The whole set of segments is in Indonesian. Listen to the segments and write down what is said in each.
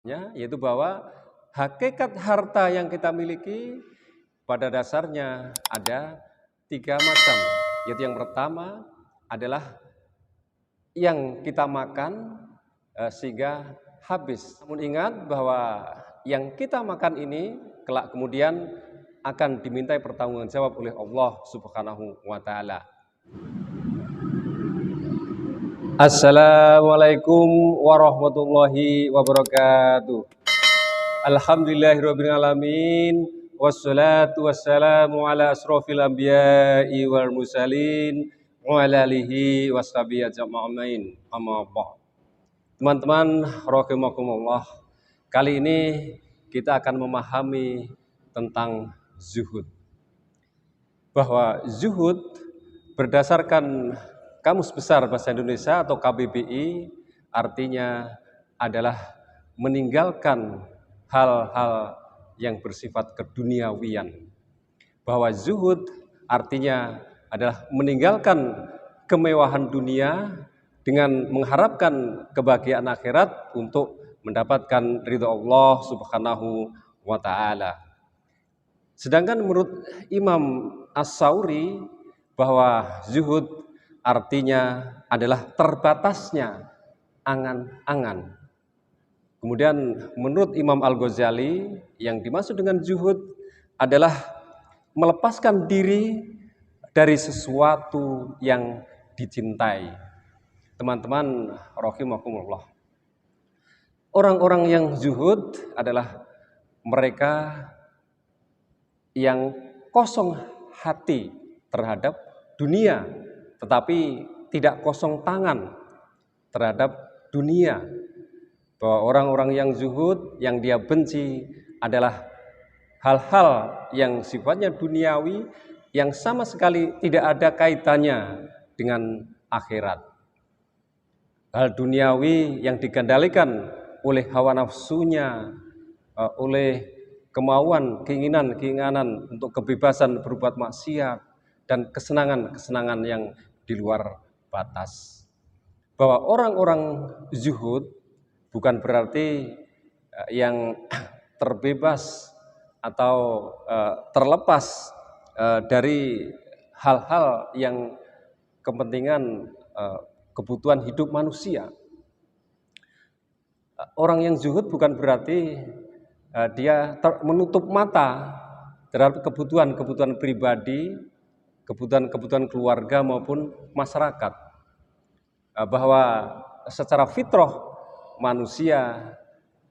yaitu bahwa hakikat harta yang kita miliki pada dasarnya ada 3 macam. Yaitu yang pertama adalah yang kita makan sehingga habis. Namun ingat bahwa yang kita makan ini kelak kemudian akan dimintai pertanggungjawab oleh Allah Subhanahu wa taala. Assalamualaikum warahmatullahi wabarakatuh. Alhamdulillahirabbil alamin wassalatu wassalamu ala asrofil anbiya'i wal mursalin wa ala alihi washabihi ajma'in. Amma ba'd. Teman-teman rahimakumullah, kali ini kita akan memahami tentang zuhud. Bahwa zuhud berdasarkan Kamus Besar Bahasa Indonesia atau KBBI artinya adalah meninggalkan hal-hal yang bersifat keduniawian. Bahwa zuhud artinya adalah meninggalkan kemewahan dunia dengan mengharapkan kebahagiaan akhirat untuk mendapatkan ridha Allah Subhanahu wa taala. Sedangkan menurut Imam As-Sauri bahwa zuhud artinya adalah terbatasnya angan-angan. Kemudian menurut Imam Al-Ghazali yang dimaksud dengan zuhud adalah melepaskan diri dari sesuatu yang dicintai. Teman-teman rahimakumullah. Orang-orang yang zuhud adalah mereka yang kosong hati terhadap dunia, tetapi tidak kosong tangan terhadap dunia. Bahwa orang-orang yang zuhud, yang dia benci adalah hal-hal yang sifatnya duniawi, yang sama sekali tidak ada kaitannya dengan akhirat. Hal duniawi yang dikendalikan oleh hawa nafsunya, oleh kemauan, keinginan untuk kebebasan berbuat maksiat, dan kesenangan-kesenangan yang di luar batas. Bahwa orang-orang zuhud bukan berarti yang terbebas atau terlepas dari hal-hal yang kepentingan kebutuhan hidup manusia. Orang yang zuhud bukan berarti dia menutup mata terhadap kebutuhan-kebutuhan pribadi, kebutuhan-kebutuhan keluarga maupun masyarakat. Bahwa secara fitrah manusia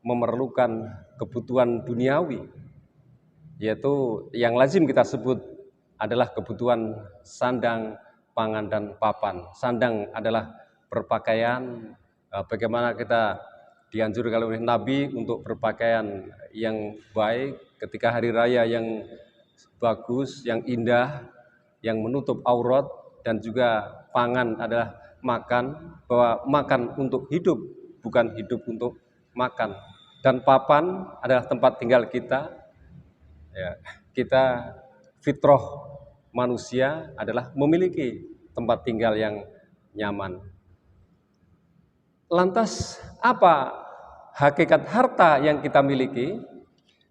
memerlukan kebutuhan duniawi, yaitu yang lazim kita sebut adalah kebutuhan sandang, pangan, dan papan. Sandang adalah berpakaian, bagaimana kita dianjurkan oleh Nabi untuk berpakaian yang baik ketika hari raya yang bagus, yang indah, yang menutup aurat, dan juga pangan adalah makan, bahwa makan untuk hidup bukan hidup untuk makan, dan papan adalah tempat tinggal kita. Ya, kita fitrah manusia adalah memiliki tempat tinggal yang nyaman. Lantas apa hakikat harta yang kita miliki?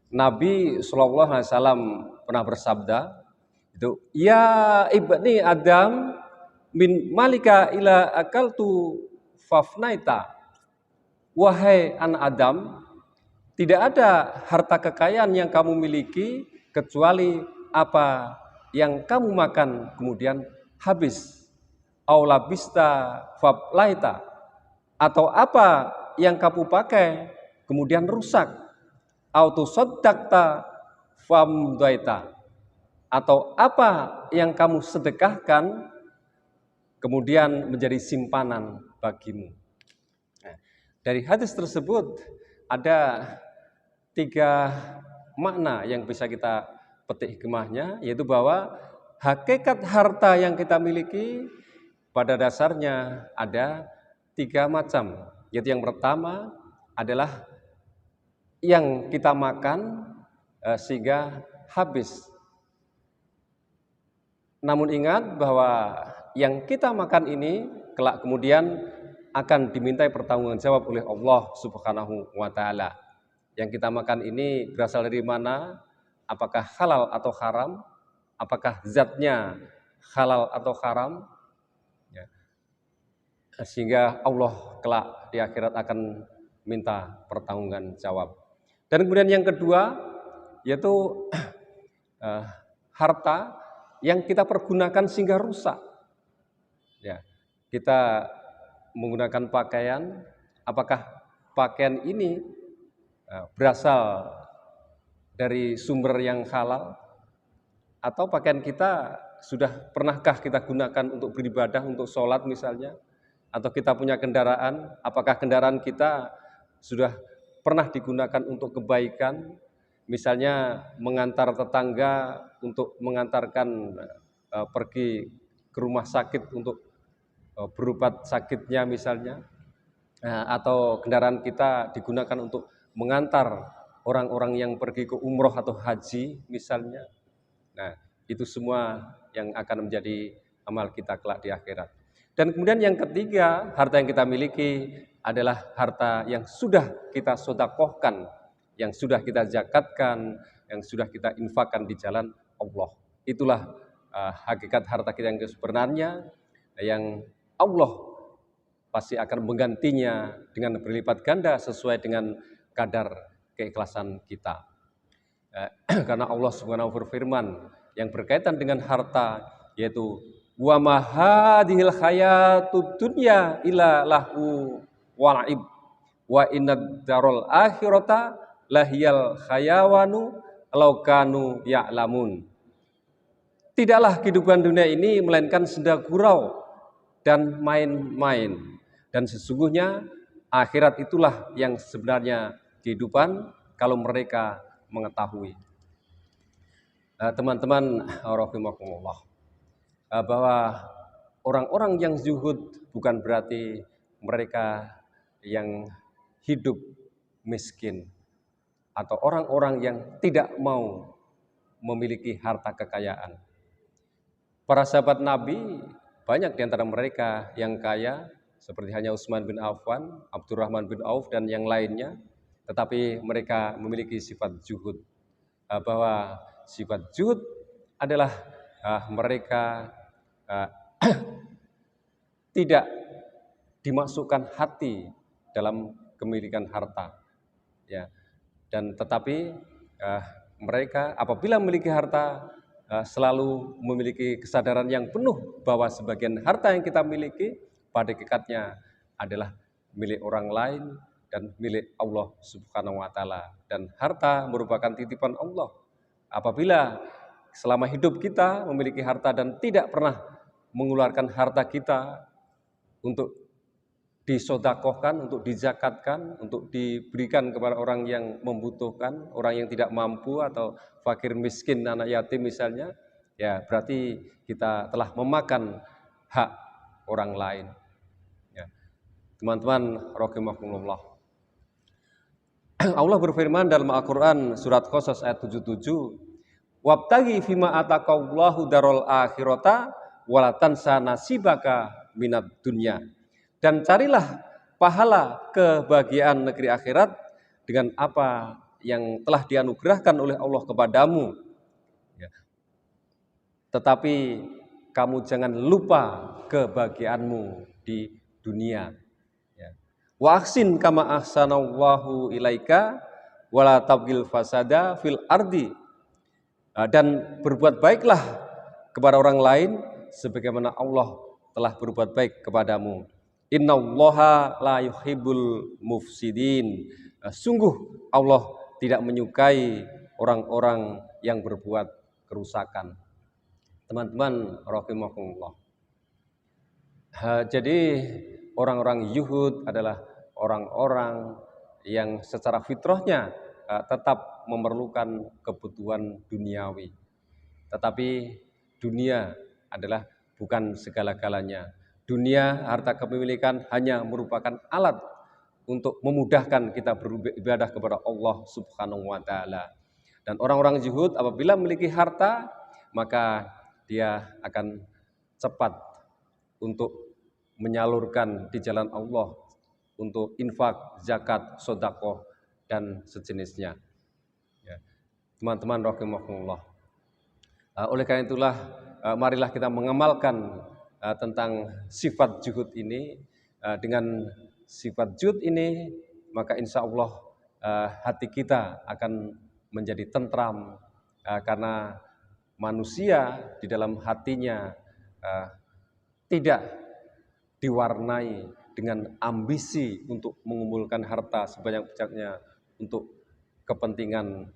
Nabi SAW pernah bersabda, itu ya ibni Adam min malika ila akaltu fafnaita. Wahai anak Adam, tidak ada harta kekayaan yang kamu miliki kecuali apa yang kamu makan kemudian habis. Aulabista fablaita, atau apa yang kamu pakai kemudian rusak. Autosoddaqta famdaita, atau apa yang kamu sedekahkan kemudian menjadi simpanan bagimu. Nah, dari hadis tersebut ada 3 makna yang bisa kita petik hikmahnya, yaitu bahwa hakikat harta yang kita miliki pada dasarnya ada 3 macam. Yaitu yang pertama adalah yang kita makan sehingga habis. Namun ingat bahwa yang kita makan ini kelak kemudian akan dimintai pertanggungjawab oleh Allah Subhanahu wa taala. yang kita makan ini berasal dari mana, apakah halal atau haram, apakah zatnya halal atau haram, ya. Sehingga Allah kelak di akhirat akan minta pertanggungjawaban jawab. Dan kemudian yang kedua yaitu harta yang kita pergunakan sehingga rusak. Ya, kita menggunakan pakaian, apakah pakaian ini berasal dari sumber yang halal, atau pakaian kita sudah pernahkah kita gunakan untuk beribadah, untuk sholat misalnya, atau kita punya kendaraan, apakah kendaraan kita sudah pernah digunakan untuk kebaikan, misalnya mengantar tetangga untuk mengantarkan pergi ke rumah sakit untuk berobat sakitnya misalnya, atau kendaraan kita digunakan untuk mengantar orang-orang yang pergi ke umroh atau haji misalnya. Nah, itu semua yang akan menjadi amal kita kelak di akhirat. Dan kemudian yang ketiga, harta yang kita miliki adalah harta yang sudah kita sedekahkan, yang sudah kita zakatkan, yang sudah kita infakkan di jalan Allah. Itulah hakikat harta kita yang sebenarnya, yang Allah pasti akan menggantinya dengan berlipat ganda sesuai dengan kadar keikhlasan kita. Karena Allah Subhanahu berfirman yang berkaitan dengan harta, yaitu wa ma hadhil hayatud dunya illa lahu wa la'ib wa innad darul akhirata lahiyal khayawanu law kanu ya'lamun. Tidaklah kehidupan dunia ini melainkan senda gurau dan main-main, dan sesungguhnya akhirat itulah yang sebenarnya kehidupan kalau mereka mengetahui. Teman-teman rahimakumullah, bahwa orang-orang yang zuhud bukan berarti mereka yang hidup miskin atau orang-orang yang tidak mau memiliki harta kekayaan. Para sahabat Nabi banyak di antara mereka yang kaya, seperti hanya Utsman bin Affan, Abdurrahman bin Auf dan yang lainnya, tetapi mereka memiliki sifat zuhud. Bahwa sifat zuhud adalah mereka tidak dimasukkan hati dalam kemilikan harta, ya. Dan tetapi mereka apabila memiliki harta selalu memiliki kesadaran yang penuh bahwa sebagian harta yang kita miliki pada hakikatnya adalah milik orang lain dan milik Allah Subhanahu wa taala, dan harta merupakan titipan Allah. Apabila selama hidup kita memiliki harta dan tidak pernah mengeluarkan harta kita untuk disedekahkan, untuk dizakatkan, untuk diberikan kepada orang yang membutuhkan, orang yang tidak mampu atau fakir miskin, anak yatim misalnya, ya berarti kita telah memakan hak orang lain. Ya. Teman-teman rahimakumullah, Allah berfirman dalam Al-Quran surat Qasas ayat 77, wabtaghi fima ataqallahu darul akhirata wala tansa nasibaka minad dunya. Dan carilah pahala kebahagiaan negeri akhirat dengan apa yang telah dianugerahkan oleh Allah kepadamu. Ya. Tetapi kamu jangan lupa kebahagiaanmu di dunia. Ya. Wa ahsin kama ahsanallahu ilaika wala tabghil fasada fil ardi. Dan berbuat baiklah kepada orang lain sebagaimana Allah telah berbuat baik kepadamu. Innallaha la yuhibbul mufsidin. Sungguh Allah tidak menyukai orang-orang yang berbuat kerusakan. Teman-teman rahimakumullah. Jadi orang-orang Yuhud adalah orang-orang yang secara fitrahnya tetap memerlukan kebutuhan duniawi. Tetapi dunia adalah bukan segala-galanya. Dunia, harta kepemilikan hanya merupakan alat untuk memudahkan kita beribadah kepada Allah Subhanahu wa taala. Dan orang-orang zuhud apabila memiliki harta, maka dia akan cepat untuk menyalurkan di jalan Allah, untuk infak, zakat, sedekah, dan sejenisnya. Ya. Teman-teman rahimakumullah. Oleh karena itulah marilah kita mengamalkan tentang sifat zuhud ini. Dengan sifat zuhud ini maka insya Allah hati kita akan menjadi tentram, karena manusia di dalam hatinya tidak diwarnai dengan ambisi untuk mengumpulkan harta sebanyak-banyaknya untuk kepentingan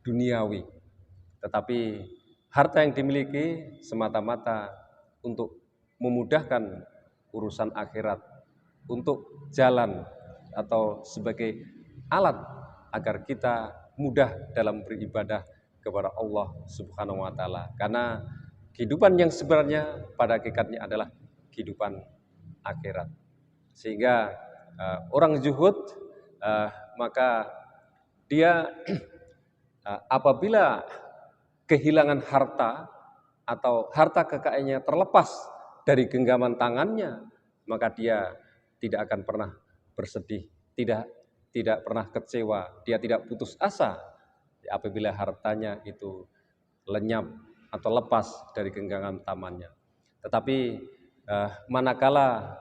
duniawi, tetapi harta yang dimiliki semata-mata untuk memudahkan urusan akhirat, untuk jalan atau sebagai alat agar kita mudah dalam beribadah kepada Allah Subhanahu wa taala. Karena kehidupan yang sebenarnya pada hakikatnya adalah kehidupan akhirat. Sehingga orang zuhud maka dia apabila kehilangan harta atau harta kekayaannya terlepas dari genggaman tangannya, maka dia tidak akan pernah bersedih, tidak pernah kecewa, dia tidak putus asa apabila hartanya itu lenyap atau lepas dari genggaman tangannya. Tetapi manakala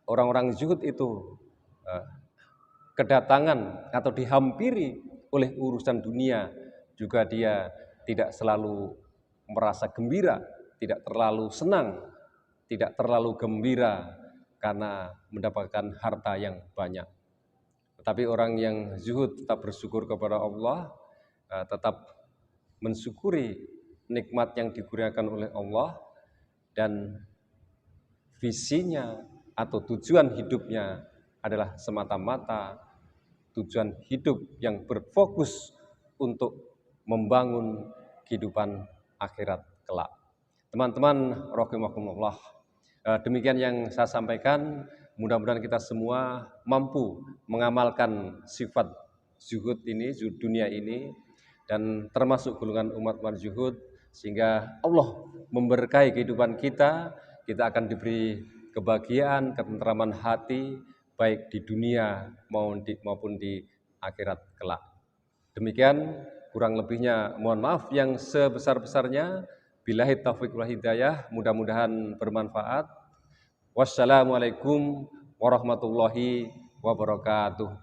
orang-orang zuhud itu kedatangan atau dihampiri oleh urusan dunia, juga dia tidak selalu merasa gembira, tidak terlalu senang, tidak terlalu gembira karena mendapatkan harta yang banyak. Tetapi orang yang zuhud tetap bersyukur kepada Allah, tetap mensyukuri nikmat yang diberikan oleh Allah, dan visinya atau tujuan hidupnya adalah semata-mata tujuan hidup yang berfokus untuk membangun kehidupan akhirat kelak. Teman-teman rahimakumullah, demikian yang saya sampaikan. Mudah-mudahan kita semua mampu mengamalkan sifat zuhud ini, zuhud dunia ini, dan termasuk golongan umat zuhud, sehingga Allah memberkahi kehidupan kita. Kita akan diberi kebahagiaan, ketentraman hati, baik di dunia maupun di akhirat kelak. Demikian, kurang lebihnya mohon maaf yang sebesar-besarnya. Billahi taufiq wal hidayah, mudah-mudahan bermanfaat. Wassalamualaikum warahmatullahi wabarakatuh.